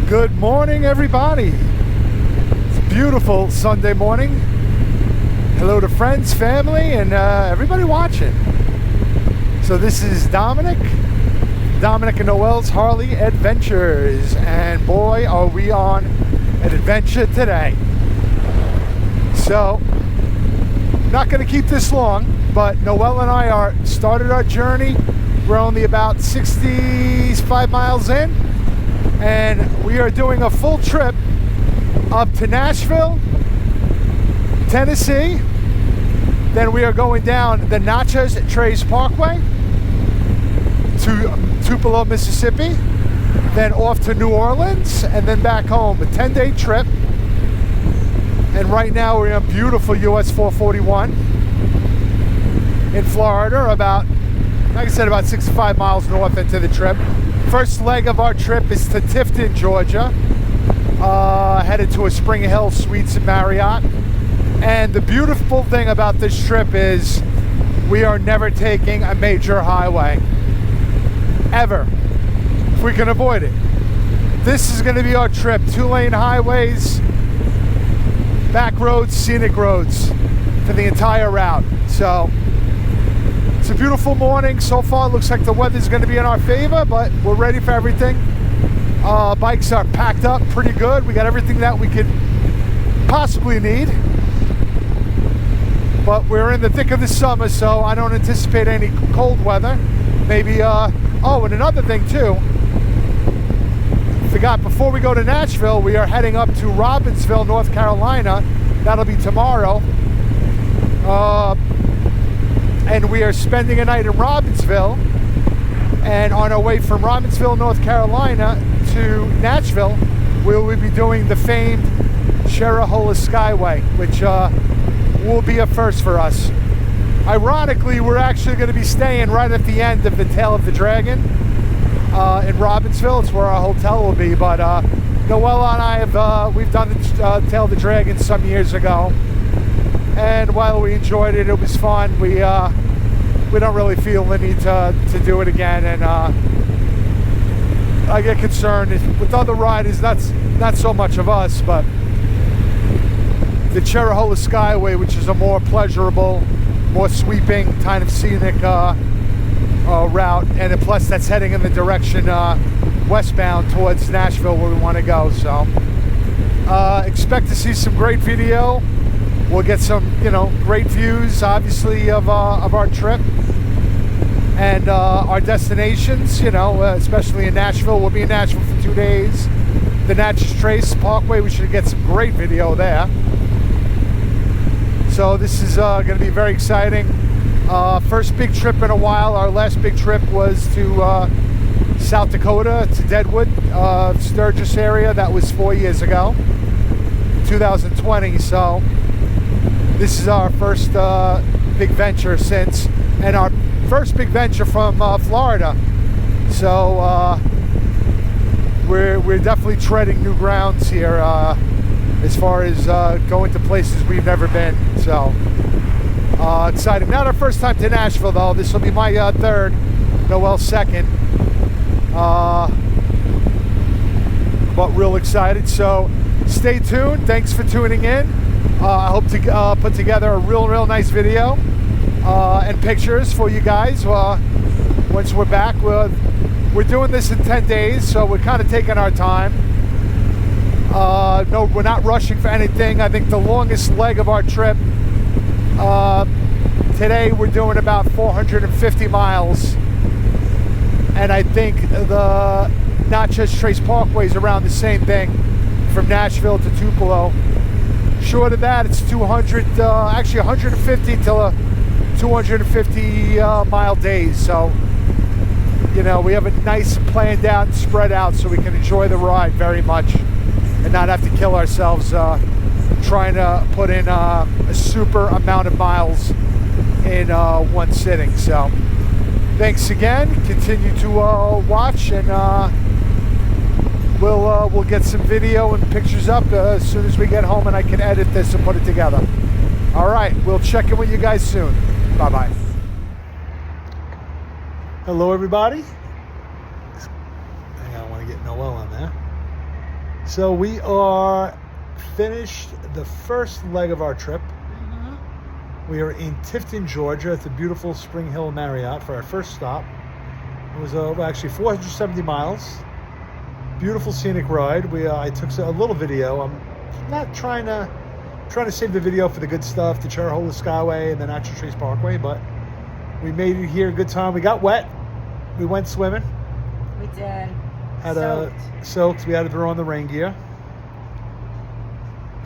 Good morning, everybody. It's a beautiful Sunday morning. Hello to friends, family, and everybody watching. So this is Dominic and Noel's Harley Adventures, and boy, are we on an adventure today. So, not going to keep this long, but Noel and I started our journey. We're only about 65 miles in, and we are doing a full trip up to Nashville, Tennessee. Then we are going down the Natchez Pkwy to Tupelo, Mississippi, then off to New Orleans, and then back home. A 10-day trip. And right now we're on beautiful US 441 in Florida, about, like I said, about 65 miles north into the trip. First leg of our trip is to Tifton, Georgia, headed to a Spring Hill Suites and Marriott. And the beautiful thing about this trip is we are never taking a major highway, ever, if we can avoid it. This is going to be our trip, 2-lane highways, back roads, scenic roads for the entire route. So it's a beautiful morning. So far, it looks like the weather's going to be in our favor, but we're ready for everything. Bikes are packed up pretty good. We got everything that we could possibly need. But we're in the thick of the summer, so I don't anticipate any cold weather. Maybe, oh, and another thing too. Forgot, before we go to Nashville, we are heading up to Robbinsville, North Carolina. That'll be tomorrow. And we are spending a night in Robbinsville. And on our way from Robbinsville, North Carolina to Nashville, we will be doing the famed Cherahola Skyway, which will be a first for us. Ironically, we're actually going to be staying right at the end of the Tail of the Dragon in Robbinsville. It's where our hotel will be. But Noel and I we've done the Tail of the Dragon some years ago, and while we enjoyed it, it was fun. We don't really feel the need to do it again, and I get concerned with other riders. That's not so much of us, but the Cherahola Skyway, which is a more pleasurable, more sweeping, kind of scenic route, and plus that's heading in the direction westbound towards Nashville, where we want to go. So expect to see some great video. We'll get some, great views, obviously, of our trip and our destinations. Especially in Nashville. We'll be in Nashville for 2 days. The Natchez Pkwy, we should get some great video there. So this is going to be very exciting. First big trip in a while. Our last big trip was to South Dakota, to Deadwood, Sturgis area. That was 4 years ago, 2020. So this is our first big venture since, and our first big venture from Florida. So we're definitely treading new grounds here as far as going to places we've never been. So exciting. Not our first time to Nashville, though. This will be my third, Noel's second. But real excited. So stay tuned. Thanks for tuning in. I hope to put together a real nice video and pictures for you guys once we're back. We're doing this in 10 days, so we're kind of taking our time. No, we're not rushing for anything. I think the longest leg of our trip, today we're doing about 450 miles. And I think the Natchez Pkwy is around the same thing, from Nashville to Tupelo. Short of that, it's 150 till 250 mile days. So, we have a nice planned out and spread out so we can enjoy the ride very much and not have to kill ourselves trying to put in a super amount of miles in one sitting. So thanks again. Continue to watch, and we'll get some video and pictures up as soon as we get home and I can edit this and put it together. All right, we'll check in with you guys soon. Bye-bye. Hello, everybody. Hang on, I want to get Noel on there. So we are finished the first leg of our trip. We are in Tifton, Georgia at the beautiful Spring Hill Marriott for our first stop. It was actually 470 miles. Beautiful scenic ride. I took a little video. I'm not trying to save the video for the good stuff, the Cherahola Skyway and the Natchez Parkway, but we made it here, good time. We got wet. We went swimming. We did. Soaked. We had to throw on the rain gear.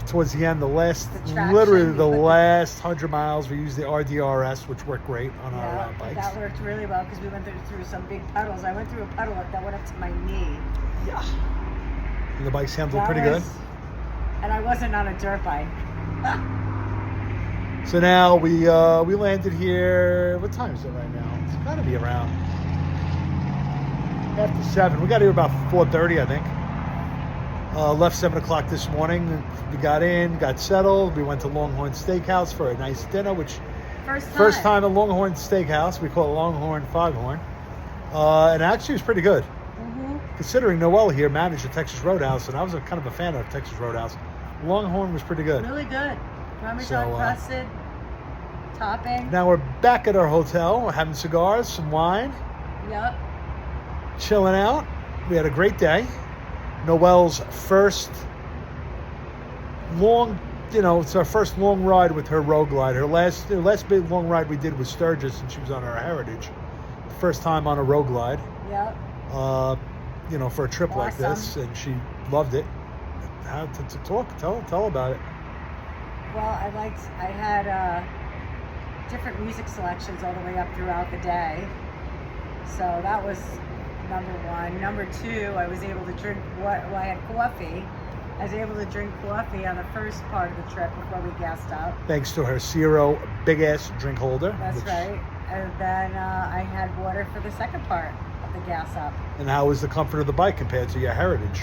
Towards the end, literally the last 100 miles, we used the RDRS, which worked great on our bikes. That worked really well because we went through some big puddles. I went through a puddle that went up to my knee. Yeah. And the bikes handled pretty good. And I wasn't on a dirt bike. So now we landed here. What time is it right now? It's got to be around after 7. We got here about 4:30, I think. Left 7 o'clock this morning. We got in, got settled. We went to Longhorn Steakhouse for a nice dinner, which first time at Longhorn Steakhouse. We call it Longhorn Foghorn. And actually it was pretty good. Considering Noel here managed the Texas Roadhouse, and I was kind of a fan of Texas Roadhouse. Longhorn was pretty good. Really good. Parmesan crusted topping. Now we're back at our hotel. We're having cigars, some wine. Yep. Chilling out. We had a great day. Noelle's first long, it's our first long ride with her Road Glide. Her last big long ride we did was Sturgis, and she was on our Heritage. First time on a Road Glide. Yep. For a trip like this, and she loved it. How to talk? Tell about it. Well, I had different music selections all the way up throughout the day, so that was number one. Number two, I was able to drink I had coffee. I was able to drink coffee on the first part of the trip before we gassed up. Thanks to her Zero big-ass drink holder. That's right. And then I had water for the second part of the gas up. And how was the comfort of the bike compared to your Heritage?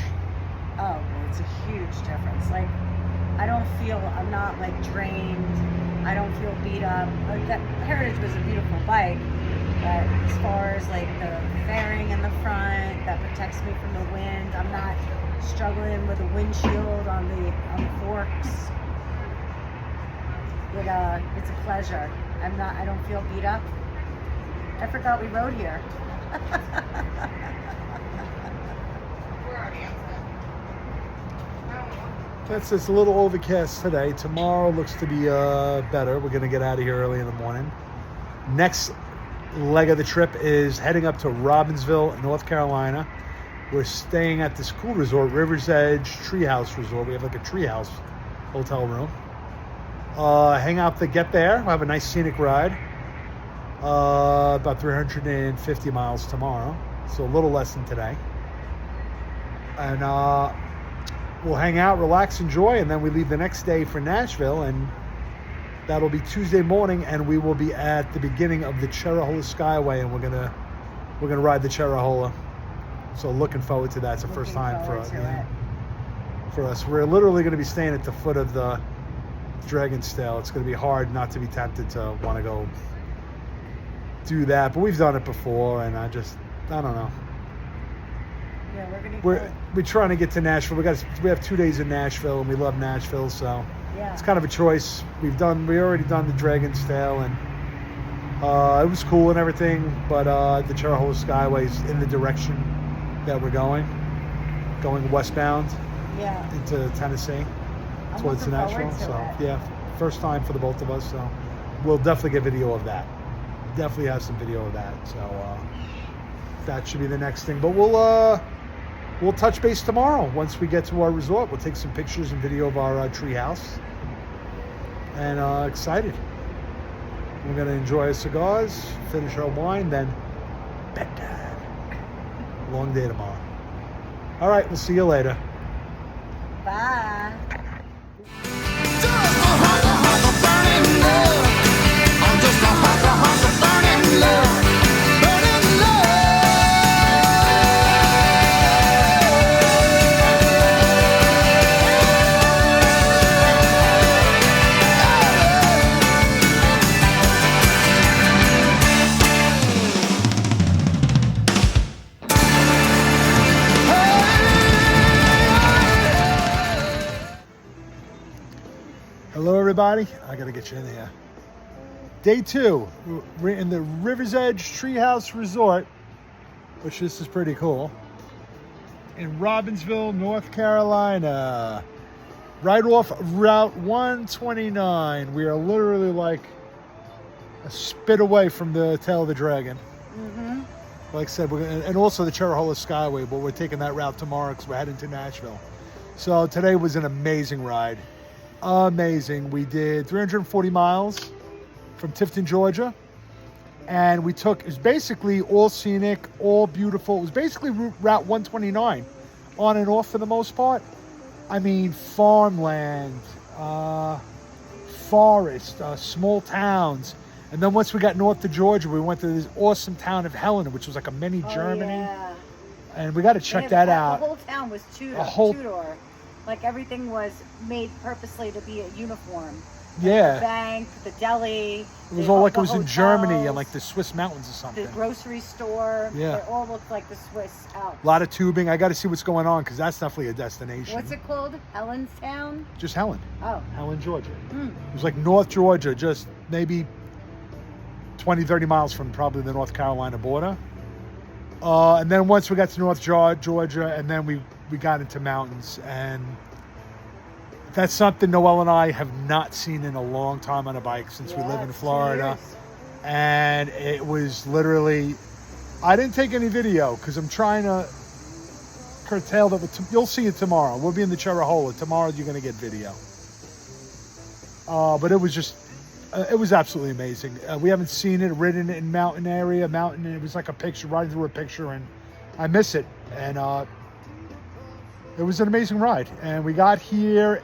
Oh, it's a huge difference. I'm not drained. I don't feel beat up. That Heritage was a beautiful bike. But as far as the fairing in the front that protects me from the wind, I'm not struggling with a windshield on the forks. It's a pleasure. I don't feel beat up. I forgot we rode here. It's a little overcast today. Tomorrow looks to be better. We're going to get out of here early in the morning. Next leg of the trip is heading up to Robbinsville, North Carolina. We're staying at this cool resort, River's Edge Treehouse Resort. We have a treehouse hotel room. Hang out to get there. We'll have a nice scenic ride. About 350 miles tomorrow, so a little less than today. And we'll hang out, relax, enjoy, and then we leave the next day for Nashville, and that'll be Tuesday morning, and we will be at the beginning of the Cherahola Skyway, and we're gonna ride the Cherahola. So looking forward to that. It's the first time for us. We're literally going to be staying at the foot of the Dragonstail. It's going to be hard not to be tempted to want to go do that, but we've done it before, and I don't know. Yeah, we're trying to get to Nashville. We have 2 days in Nashville, and we love Nashville, so it's kind of a choice. We already done the Dragonstail, and it was cool and everything, but the Cherahola Skyway is in the direction that we're going westbound into Tennessee towards Nashville. So first time for the both of us, so we'll definitely get video of that. Definitely have some video of that, so that should be the next thing. But we'll touch base tomorrow once we get to our resort. We'll take some pictures and video of our treehouse, and excited. We're gonna enjoy our cigars, finish our wine, then bedtime. Long day tomorrow. All right, we'll see you later. Bye. everybody. I gotta get you in here. Day 2, we're in the River's Edge Treehouse Resort, which this is pretty cool, in Robbinsville, North Carolina. Right off Route 129. We are literally like a spit away from the tail of the dragon. Mm-hmm. Like I said, and also the Cherahola Skyway, but we're taking that route tomorrow because we're heading to Nashville. So today was an amazing ride. Amazing. We did 340 miles from Tifton, Georgia. And we took, it was basically all scenic, all beautiful. It was basically Route 129 on and off for the most part. I mean, farmland, forest, small towns. And then once we got north to Georgia, we went to this awesome town of Helena, which was like a mini Germany. Yeah. And we got to check that out. The whole town was Tudor. Like everything was made purposely to be a uniform. Yeah. The bank, the deli. It was all like it was in Germany and like the Swiss mountains or something. The grocery store. Yeah. It all looked like the Swiss Alps. A lot of tubing. I got to see what's going on because that's definitely a destination. What's it called? Helenstown? Just Helen. Oh. Helen, Georgia. Mm. It was like North Georgia, just maybe 20, 30 miles from probably the North Carolina border. And then once we got to North Georgia, and then we got into mountains. And that's something Noelle and I have not seen in a long time on a bike since we live in Florida. 2 years. And it was literally, I didn't take any video because I'm trying to curtail that. You'll see it tomorrow. We'll be in the Cherahola. Tomorrow you're going to get video. But it was just, it was absolutely amazing. We haven't seen it, ridden it in mountain area, it was like a picture, riding through a picture, and I miss it. And it was an amazing ride. And we got here,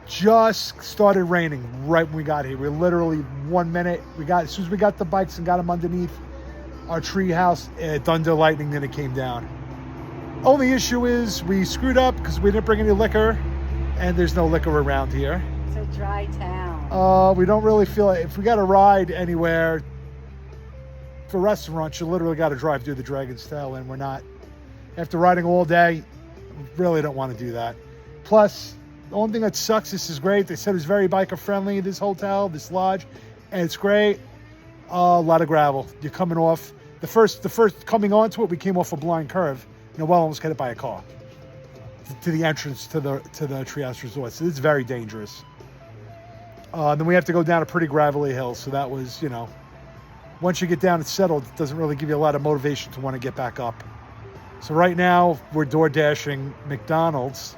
just started raining right when we got here. We were literally 1 minute. As soon as we got the bikes and got them underneath our tree house, thunder, lightning, then it came down. Only issue is we screwed up because we didn't bring any liquor, and there's no liquor around here. It's a dry town. We don't really feel it. If we got to ride anywhere for restaurants, you literally got to drive through the Dragon's Tail, and we're not. After riding all day, really don't want to do that. Plus, the only thing that sucks, this is great. They said it was very biker friendly, this hotel, this lodge, and it's great. A lot of gravel. You're coming off. The first coming onto it, we came off a blind curve. Noelle almost got hit by a car to the entrance to the Treehouse Resort. So it's very dangerous. Then we have to go down a pretty gravelly hill. So that was, once you get down and settled, it doesn't really give you a lot of motivation to want to get back up. So right now we're door dashing McDonald's.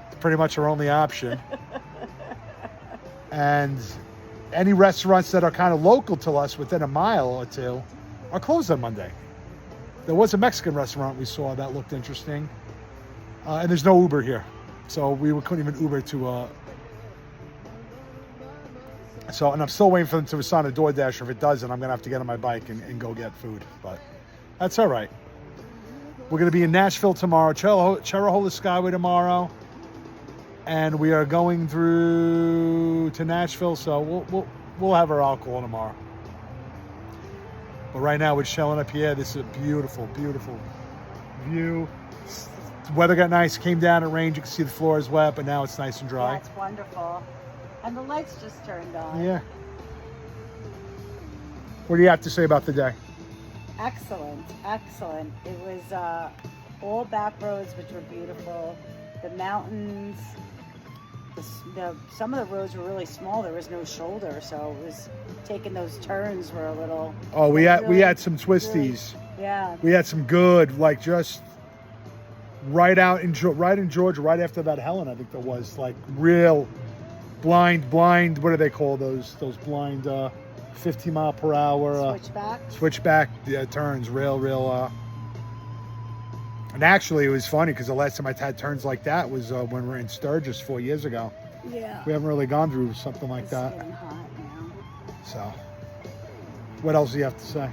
It's pretty much our only option. And any restaurants that are kind of local to us within a mile or two are closed on Monday. There was a Mexican restaurant we saw that looked interesting. And there's no Uber here. So we couldn't even Uber to... and I'm still waiting for them to assign a DoorDash. If it doesn't, I'm going to have to get on my bike and go get food. But that's all right. We're going to be in Nashville tomorrow, Cherahola Skyway tomorrow. And we are going through to Nashville, so we'll have our alcohol tomorrow. But right now we're chilling up here. This is a beautiful, beautiful view. The weather got nice, came down, it rained. You can see the floor is wet, but now it's nice and dry. Yeah, it's wonderful. And the lights just turned on. Yeah. What do you have to say about the day? Excellent, excellent. It was all back roads, which were beautiful. The mountains, some of the roads were really small. There was no shoulder, so it was taking those turns were a little. Oh, we had some twisties. Really, yeah. We had some good, like just right in Georgia, right after that Helen, I think there was like real blind. What do they call those blind 50 mile per hour switchback turns, real. And actually, it was funny because the last time I had turns like that was when we were in Sturgis 4 years ago. Yeah. We haven't really gone through something like that. It's getting hot now. So, what else do you have to say?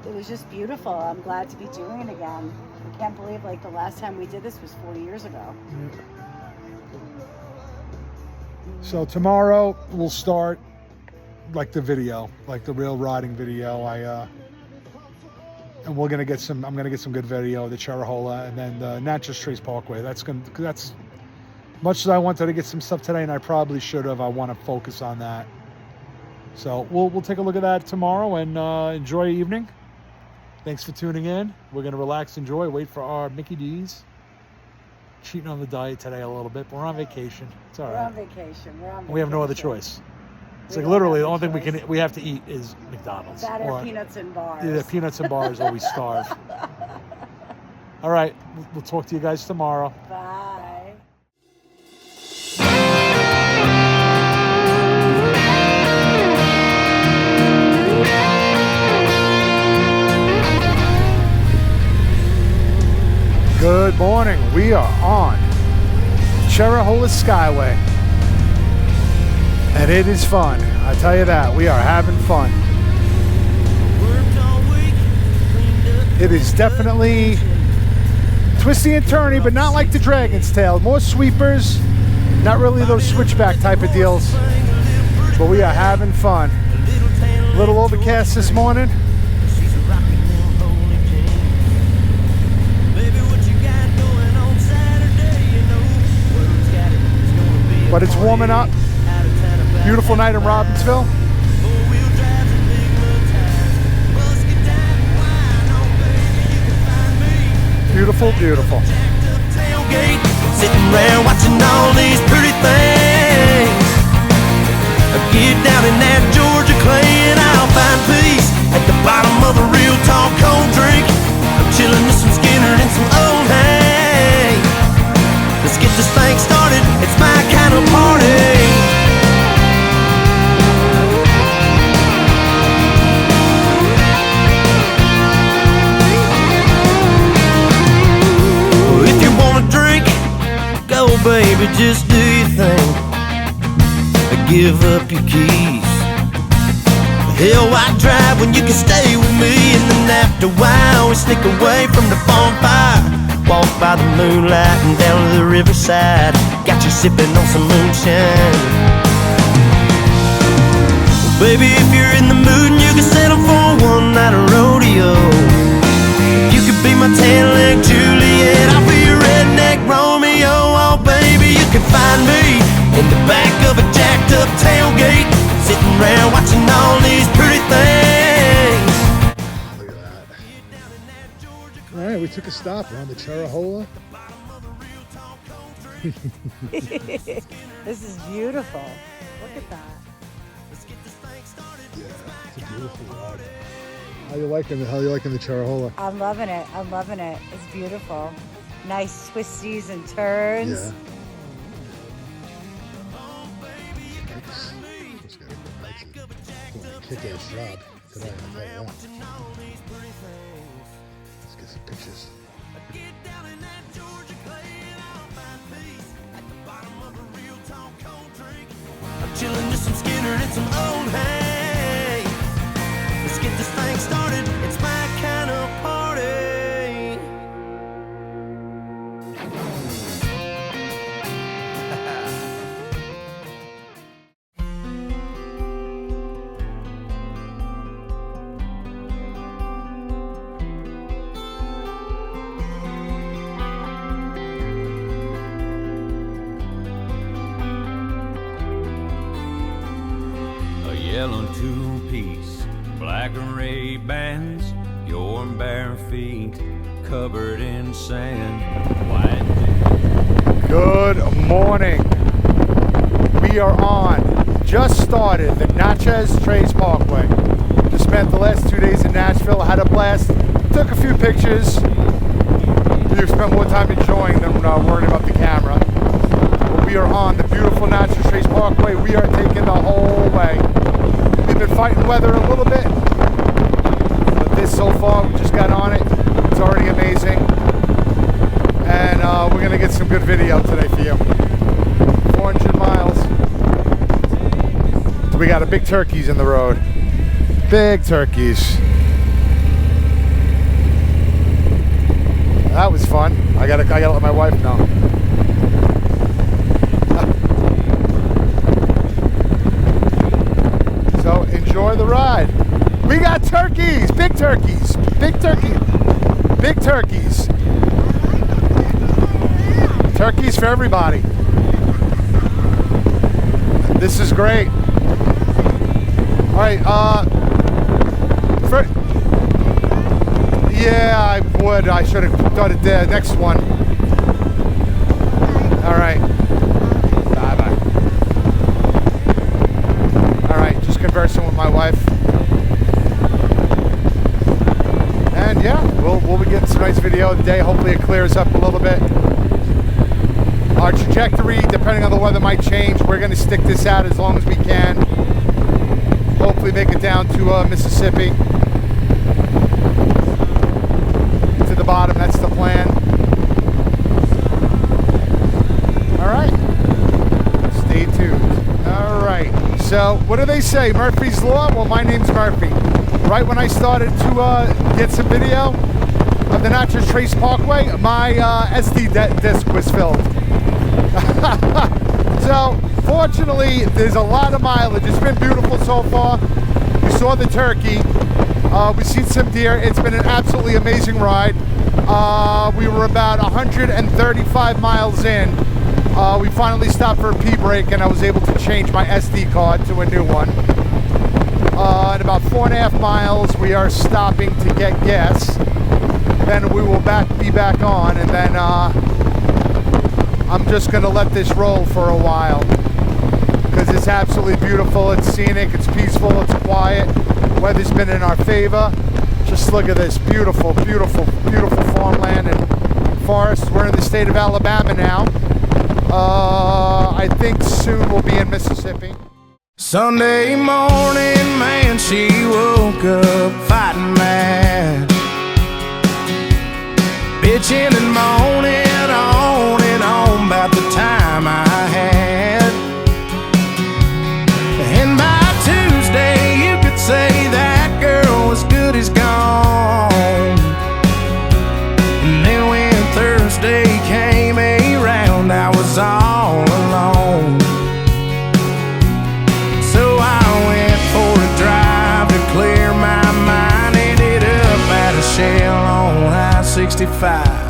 It was just beautiful. I'm glad to be doing it again. I can't believe the last time we did this was 4 years ago. Yeah. So tomorrow we'll start the video, the real riding video. And I'm gonna get some good video of the Cherahola and then the Natchez Trace Parkway. That's Much as I wanted to get some stuff today, and I probably should have, I want to focus on that. So we'll take a look at that tomorrow and enjoy your evening. Thanks for tuning in. We're going to relax, enjoy, wait for our Mickey D's. Cheating on the diet today a little bit, but we're on vacation. It's all right. We're on vacation. We have no other choice. It's like literally the only thing we have to eat is McDonald's. That or peanuts and bars. Yeah, peanuts and bars or we starve. All right, we'll talk to you guys tomorrow. Bye. Good morning. We are on Cherahola Skyway. And it is fun. I tell you that. We are having fun. It is definitely twisty and turny, but not like the Dragon's Tail. More sweepers, not really those switchback type of deals. But we are having fun. A little overcast this morning. But it's warming up. Beautiful night in Robbinsville. Beautiful, beautiful. Sitting around watching all these pretty things. Get down in that Georgia clay and I'll find peace at the bottom of a real tall cold drink. I'm chilling with some Skinner and some old hay. Let's get this thing started. It's my kind of party. Baby, just do your thing. Give up your keys. Hell, why drive when you can stay with me? And then after a while, we sneak away from the bonfire. Walk by the moonlight and down to the riverside. Got you sipping on some moonshine. Well, baby, if you're in the mood and you can settle for one night of rodeo, you could be my tan-leg Juliet, I'll be your redneck Romeo. Oh baby, you can find me in the back of a jacked up tailgate, sitting around watching all these pretty things. Look at that. All right, we took a stop around the Cherahola. This is beautiful. Look at that. Yeah, it's a beautiful ride. How you liking the Cherahola? I'm loving it. I'm loving it. It's beautiful. Nice twisties and turns. Yeah. Just got a kick-ass job today. Let's get some pictures. I'm chilling with some Skinner and some old hay. Let's get this thing started. It's my kind of party. Yellow two-piece, black and red bands, your bare feet covered in sand. White. Good morning. We are on, just started, the Natchez Trace Parkway. Just spent the last 2 days in Nashville, had a blast, took a few pictures. You spent more time enjoying than worrying about the camera. But we are on the beautiful Natchez Trace Parkway. We are taking the whole way. We've been fighting weather a little bit, but this so far, we just got on it. It's already amazing. And we're gonna get some good video today for you. 400 miles. So we got a big turkeys in the road. Big turkeys. That was fun. I gotta let my wife know. So enjoy the ride. We got turkeys, big turkeys, big turkey, big turkeys. Turkeys for everybody. This is great. All right, yeah, I would. I should have done it there. Next one. All right. Bye-bye. All right, just conversing with my wife. And yeah, we'll be getting some nice video of the day. Hopefully it clears up a little bit. Our trajectory, depending on the weather, might change. We're going to stick this out as long as we can. Hopefully make it down to Mississippi. To the bottom, that's the plan. All right. Stay tuned. All right. So, what do they say? Murphy's Law? Well, my name's Murphy. Right when I started to get some video of the Natchez Trace Parkway, my SD disc was filled. So, fortunately, there's a lot of mileage. It's been beautiful so far. We saw the turkey. We've seen some deer. It's been an absolutely amazing ride. We were about 135 miles in. We finally stopped for a pee break, and I was able to change my SD card to a new one. At about 4.5 miles, we are stopping to get gas. Then we will be back on, and then I'm just gonna let this roll for a while because it's absolutely beautiful. It's scenic, it's peaceful, it's quiet. Weather's been in our favor. Just look at this beautiful, beautiful, beautiful farmland and forest. We're in the state of Alabama now. I think soon we'll be in Mississippi. Sunday morning, man, she woke up fighting mad, bitching and moaning on and on about the time I had. And by Tuesday, you could say that girl was good as gone. And then when Thursday came around, I was all alone. So I went for a drive to clear my mind. Ended up at a Shell on I-65.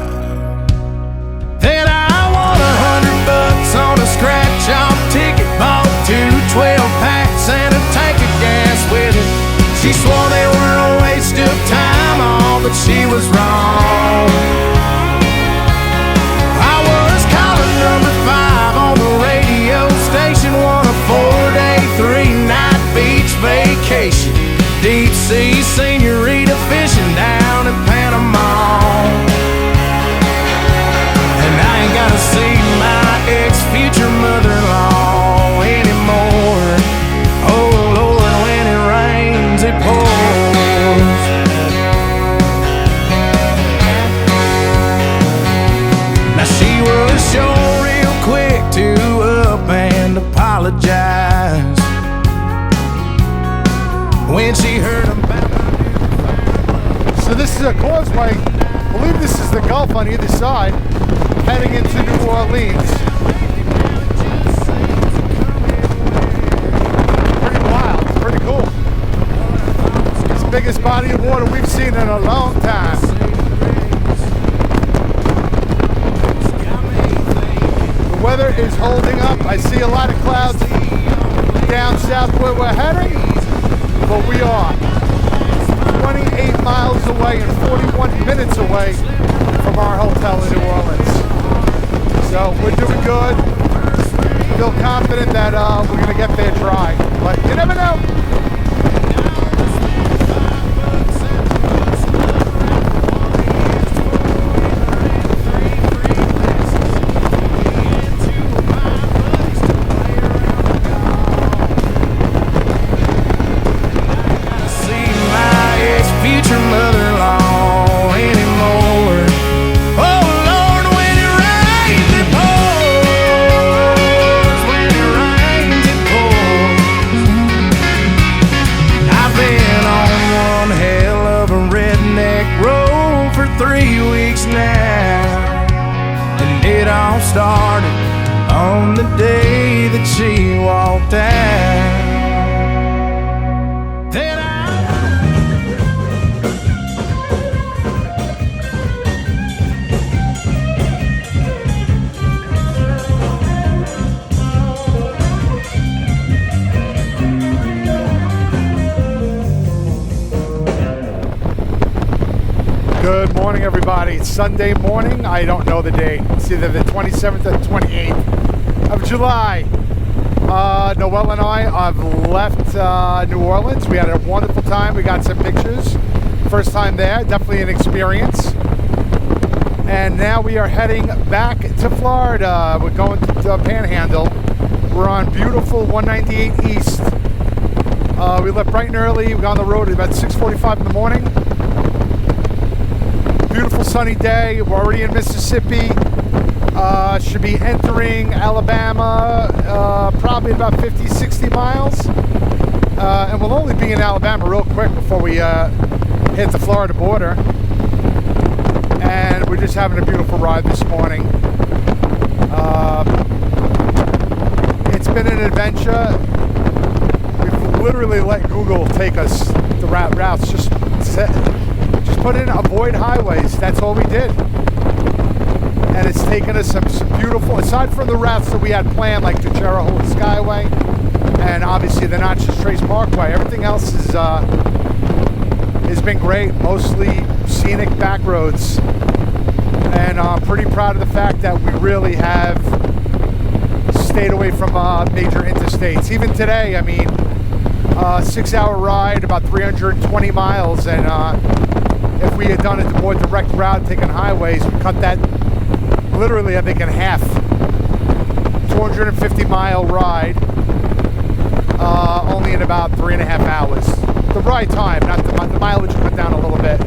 Then I won $100 on a scratch-off ticket. Bought 2 12-packs and a tank of gas with it. She swore they were a waste of time, all, but she was wrong. I was calling number 5 on the radio station. Won a 4-day, 3-night beach vacation. Deep sea senorita fishing down in Panama. And I ain't gotta see my ex-future mother-in-law anymore. Oh Lord, when it rains, it pours. Now she was sure real quick to up and apologize when she heard about it. So this is a causeway. I believe this is the Gulf on either side, heading into New Orleans. Pretty wild, pretty cool. It's the biggest body of water we've seen in a long time. The weather is holding up. I see a lot of clouds down south where we're heading, but we are 28 miles away and 41 minutes away from our hotel in New Orleans. So we're doing good. Feel confident that we're going to get there dry, but you never know. Started on the day that she walked out. Then Good morning, everybody. It's Sunday morning. I don't know the date. It's either the 27th or the 28th of July. Noelle and I have left New Orleans. We had a wonderful time. We got some pictures. First time there. Definitely an experience. And now we are heading back to Florida. We're going to the Panhandle. We're on beautiful 198 East. We left bright and early. We got on the road at about 6:45 in the morning. Beautiful sunny day. We're already in Mississippi. Should be entering Alabama probably about 50, 60 miles. And we'll only be in Alabama real quick before we hit the Florida border. And we're just having a beautiful ride this morning. It's been an adventure. We've literally let Google take us the routes. Just put in avoid highways. That's all we did. And it's taken us some beautiful, aside from the routes that we had planned, like the Cherahola Skyway and obviously the Natchez Parkway, everything else has been great. Mostly scenic back roads. And I'm pretty proud of the fact that we really have stayed away from major interstates. Even today, I mean, 6-hour ride, about 320 miles, and if we had done a more direct route, taking highways, we cut that literally, I think, in half. 250-mile ride, only in about 3.5 hours. The ride time, not the mileage cut down a little bit.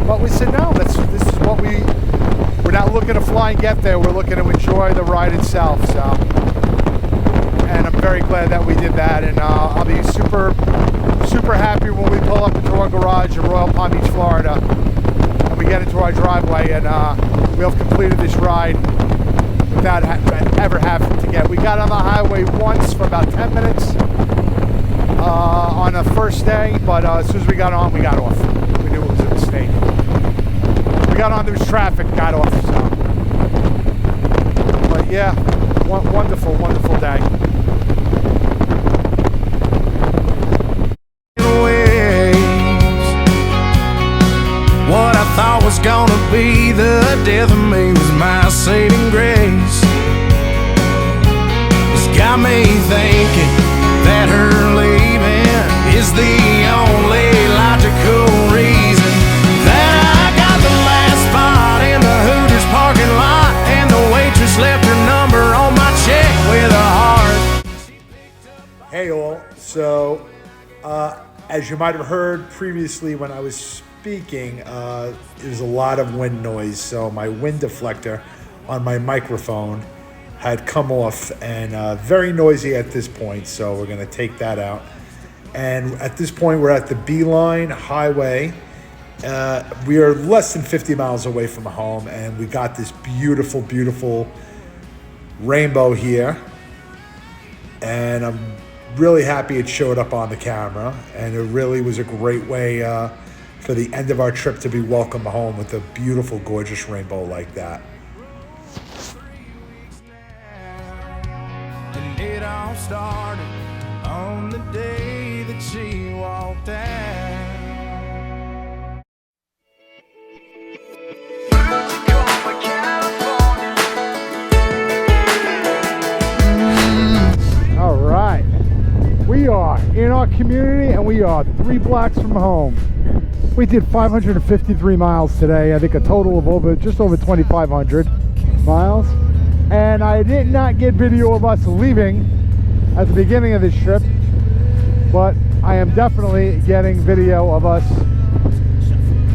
But we said, no, this is what we're not looking to fly and get there. We're looking to enjoy the ride itself. So, and I'm very glad that we did that. And I'll be super, super happy when we pull up into our garage in Royal Palm Beach, Florida, and we get into our driveway and we'll have completed this ride without ever having to get. We got on the highway once for about 10 minutes on the first day, but as soon as we got on, we got off. We knew it was a mistake. We got on, there was traffic, got off. So. But yeah, wonderful, wonderful day. What I thought was gonna be the death of me was my saving grace. It's got me thinking that her leaving is the only logical reason that I got the last spot in the Hooters parking lot, and the waitress left her number on my check with a heart. Hey all, so as you might have heard previously when I was speaking, there's a lot of wind noise, so my wind deflector on my microphone had come off and very noisy at this point, so we're going to take that out. And at this point we're at the Beeline Highway. We are less than 50 miles away from home, and we got this beautiful, beautiful rainbow here, and I'm really happy it showed up on the camera, and it really was a great way for the end of our trip to be welcomed home with a beautiful, gorgeous rainbow like that. And it all started on the day that she walked out. All right, we are in our community and we are 3 blocks from home. We did 553 miles today. I think a total of just over 2,500 miles. And I did not get video of us leaving at the beginning of this trip, but I am definitely getting video of us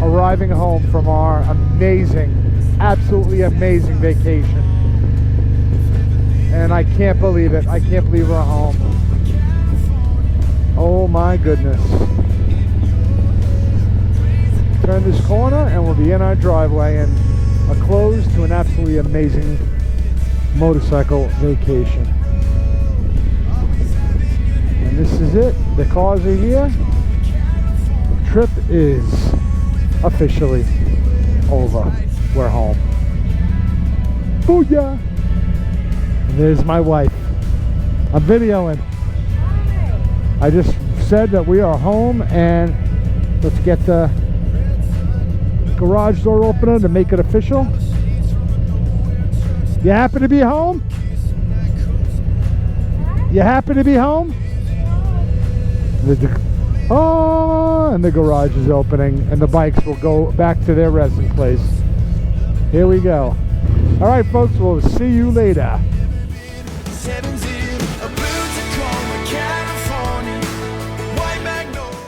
arriving home from our amazing, absolutely amazing vacation. And I can't believe it. I can't believe we're home. Oh my goodness. Turn this corner and we'll be in our driveway and a close to an absolutely amazing motorcycle vacation. And this is it. The cars are here. The trip is officially over. We're home. Booyah! And there's my wife. I'm videoing. I just said that we are home, and let's get the garage door opener to make it official. You happy to be home? You happy to be home? Oh, and the garage is opening, and the bikes will go back to their resting place. Here we go. All right, folks, we'll see you later.